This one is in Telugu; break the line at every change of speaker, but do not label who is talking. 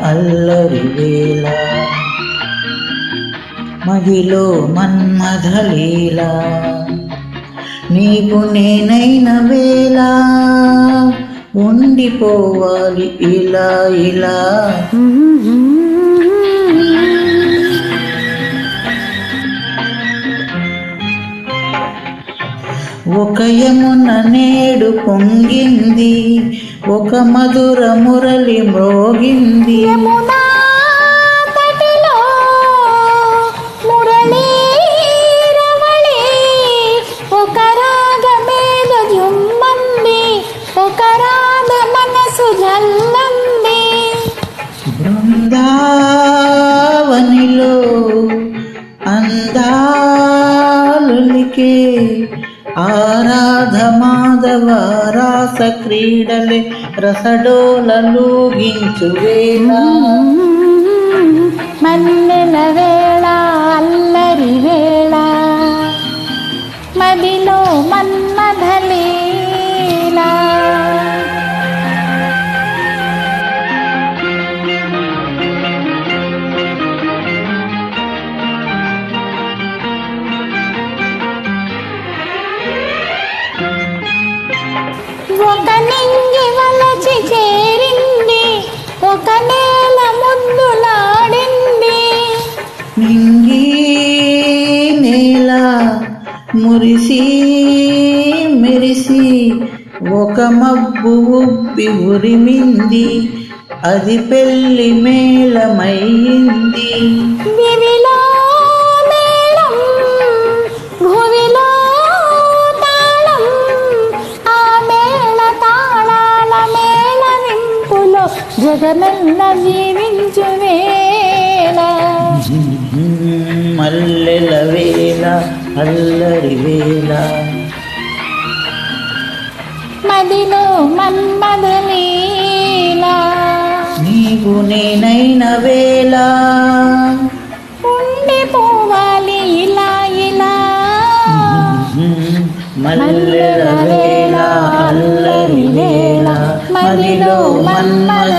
అల్లరి వేళ మదిలో మన్మథలీల నీకు నేనైన వేళ ఉండిపోవాలి ఇలా ఇలా ఒక యమున నేడు పొంగింది ఒక మధుర మురళి మ్రోగింది
యమునా తటిలో మురళీ రవళి ఒక రాగమేదో జుమ్మంది ఒక రాగ మనసు జల్లంది
బృందావనిలో అందాలులికే ఆరాధ మాధవ రాస క్రీడలే రసడోలూగించు వేళ
మన్నెల వేళ అల్లరి వేళ మదిలో మన్మథలీలా ఒక నింగి వలచి చేరింది ఒక నేల ముద్దులాడింది
నింగి నేల మురిసి మెరిసి ఒక మబ్బు ఉబ్బి ఉరిమింది అది పెళ్లి మేళమయ్యింది
దివిలో మేళం భువిలో తాళం ఆ మేళ తాళాల మేళవింపులో జగమెల్ల జీవించు వేళ
మల్లెల వేళ అల్లరి వేళ
మదిలో మన్మథలీలా
నీవు నేనైన వేళ
ఉండిపోవాలి ఇలా ఇలా
మల్లెల వేళ అల్లరి వేళ మదిలో మన్మథ